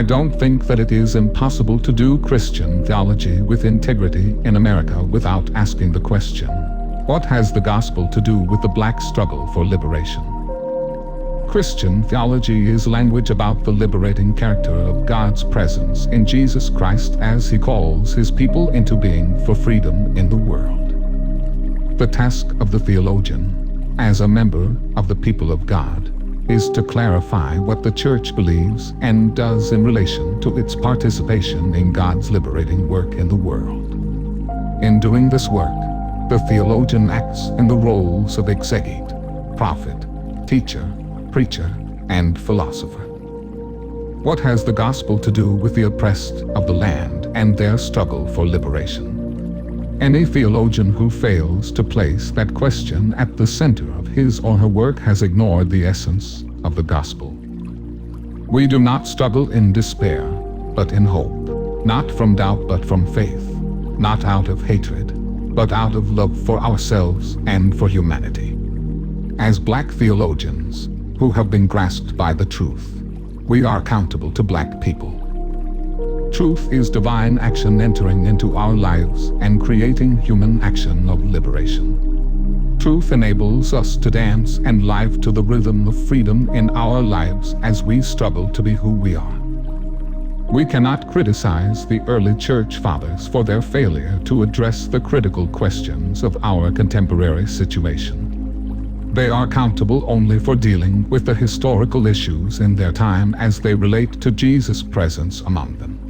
I don't think that it is impossible to do Christian theology with integrity in America without asking the question, what has the gospel to do with the black struggle for liberation? Christian theology is language about the liberating character of God's presence in Jesus Christ as He calls His people into being for freedom in the world. The task of the theologian, as a member of the people of God, is to clarify what the church believes and does in relation to its participation in God's liberating work in the world. In doing this work, the theologian acts in the roles of exegete, prophet, teacher, preacher, and philosopher. What has the gospel to do with the oppressed of the land and their struggle for liberation? Any theologian who fails to place that question at the center of his or her work has ignored the essence of the gospel. We do not struggle in despair, but in hope, not from doubt but from faith, not out of hatred, but out of love for ourselves and for humanity. As black theologians who have been grasped by the truth, we are accountable to black people. Truth is divine action entering into our lives and creating human action of liberation. Truth enables us to dance and live to the rhythm of freedom in our lives as we struggle to be who we are. We cannot criticize the early church fathers for their failure to address the critical questions of our contemporary situation. They are accountable only for dealing with the historical issues in their time as they relate to Jesus' presence among them.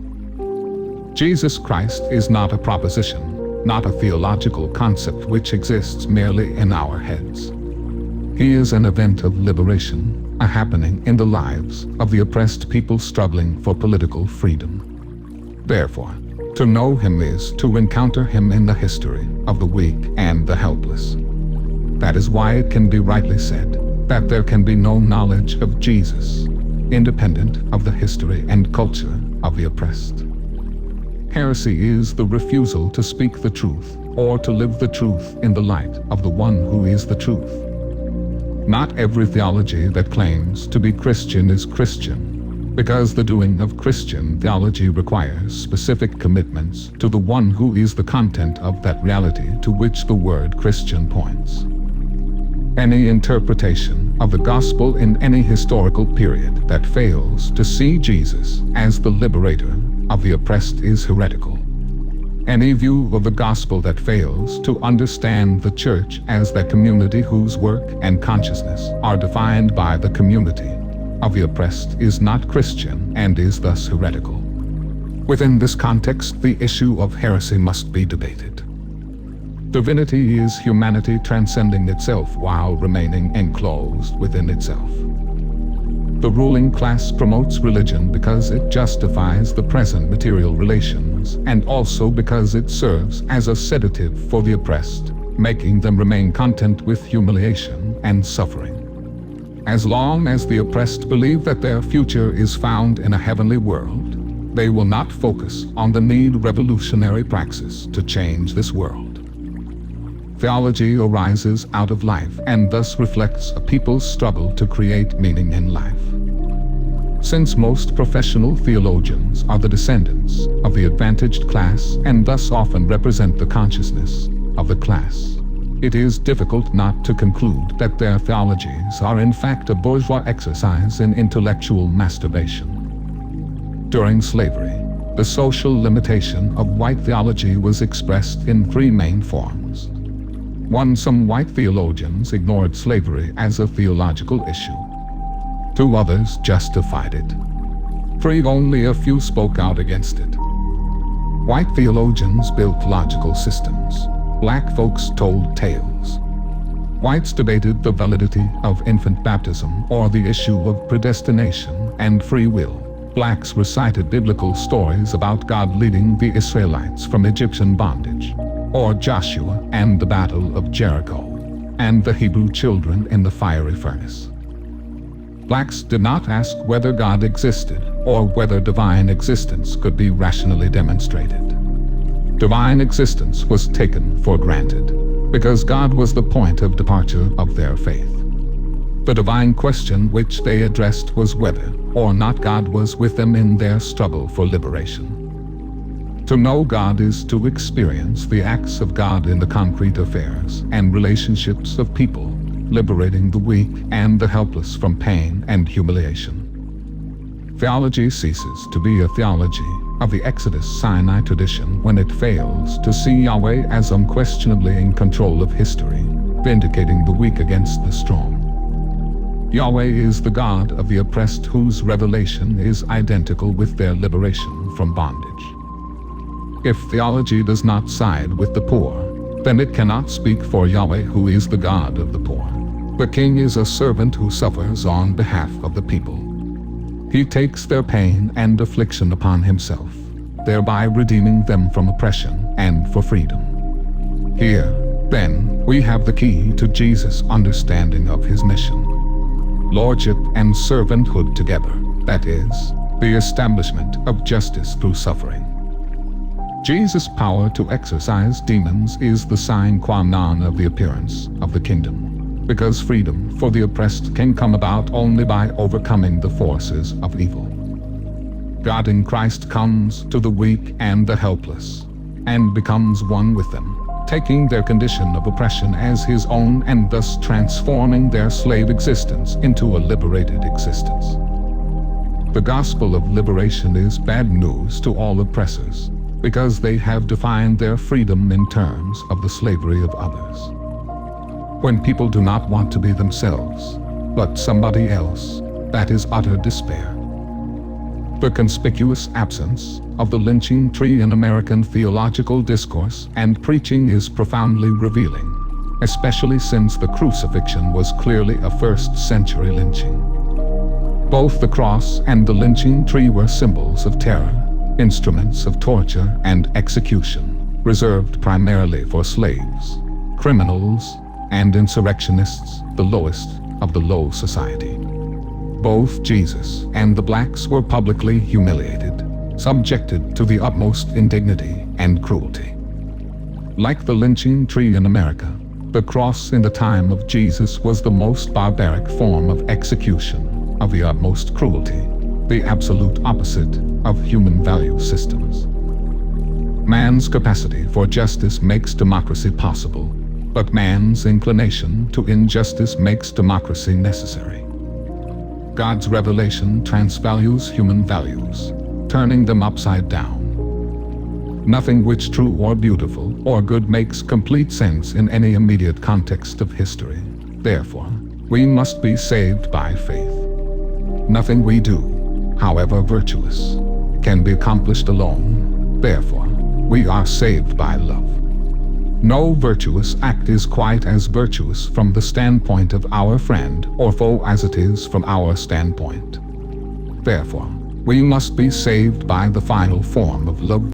Jesus Christ is not a proposition, not a theological concept which exists merely in our heads. He is an event of liberation, a happening in the lives of the oppressed people struggling for political freedom. Therefore, to know Him is to encounter Him in the history of the weak and the helpless. That is why it can be rightly said that there can be no knowledge of Jesus independent of the history and culture of the oppressed. Heresy is the refusal to speak the truth or to live the truth in the light of the one who is the truth. Not every theology that claims to be Christian is Christian, because the doing of Christian theology requires specific commitments to the one who is the content of that reality to which the word Christian points. Any interpretation of the gospel in any historical period that fails to see Jesus as the liberator of the oppressed is heretical. Any view of the gospel that fails to understand the church as that community whose work and consciousness are defined by the community of the oppressed is not Christian and is thus heretical. Within this context, the issue of heresy must be debated. Divinity is humanity transcending itself while remaining enclosed within itself. The ruling class promotes religion because it justifies the present material relations and also because it serves as a sedative for the oppressed, making them remain content with humiliation and suffering. As long as the oppressed believe that their future is found in a heavenly world, they will not focus on the need revolutionary praxis to change this world. Theology arises out of life and thus reflects a people's struggle to create meaning in life. Since most professional theologians are the descendants of the advantaged class and thus often represent the consciousness of the class, it is difficult not to conclude that their theologies are in fact a bourgeois exercise in intellectual masturbation. During slavery, the social limitation of white theology was expressed in three main forms. One, some white theologians ignored slavery as a theological issue. Two others justified it. Three, only a few spoke out against it. White theologians built logical systems. Black folks told tales. Whites debated the validity of infant baptism or the issue of predestination and free will. Blacks recited biblical stories about God leading the Israelites from Egyptian bondage, or Joshua and the Battle of Jericho, and the Hebrew children in the fiery furnace. Blacks did not ask whether God existed or whether divine existence could be rationally demonstrated. Divine existence was taken for granted because God was the point of departure of their faith. The divine question which they addressed was whether or not, God was with them in their struggle for liberation. To know God is to experience the acts of God in the concrete affairs and relationships of people, liberating the weak and the helpless from pain and humiliation. Theology ceases to be a theology of the Exodus Sinai tradition when it fails to see Yahweh as unquestionably in control of history, vindicating the weak against the strong. Yahweh is the God of the oppressed, whose revelation is identical with their liberation from bondage. If theology does not side with the poor, then it cannot speak for Yahweh, who is the God of the poor. The king is a servant who suffers on behalf of the people. He takes their pain and affliction upon himself, thereby redeeming them from oppression and for freedom. Here, then, we have the key to Jesus' understanding of his mission. Lordship and servanthood together, that is, the establishment of justice through suffering. Jesus' power to exorcise demons is the sine qua non of the appearance of the kingdom, because freedom for the oppressed can come about only by overcoming the forces of evil. God in Christ comes to the weak and the helpless, and becomes one with them, taking their condition of oppression as his own and thus transforming their slave existence into a liberated existence. The gospel of liberation is bad news to all oppressors, because they have defined their freedom in terms of the slavery of others. When people do not want to be themselves, but somebody else, that is utter despair. The conspicuous absence of the lynching tree in American theological discourse and preaching is profoundly revealing, especially since the crucifixion was clearly a first-century lynching. Both the cross and the lynching tree were symbols of terror, instruments of torture and execution, reserved primarily for slaves, criminals, and insurrectionists, the lowest of the low society. Both Jesus and the blacks were publicly humiliated, subjected to the utmost indignity and cruelty. Like the lynching tree in America, the cross in the time of Jesus was the most barbaric form of execution, of the utmost cruelty, the absolute opposite of human value systems. Man's capacity for justice makes democracy possible, but man's inclination to injustice makes democracy necessary. God's revelation transvalues human values, turning them upside down. Nothing which true or beautiful or good makes complete sense in any immediate context of history. Therefore, we must be saved by faith. Nothing we do, however virtuous, can be accomplished alone. Therefore, we are saved by love. No virtuous act is quite as virtuous from the standpoint of our friend or foe as it is from our standpoint. Therefore, we must be saved by the final form of love.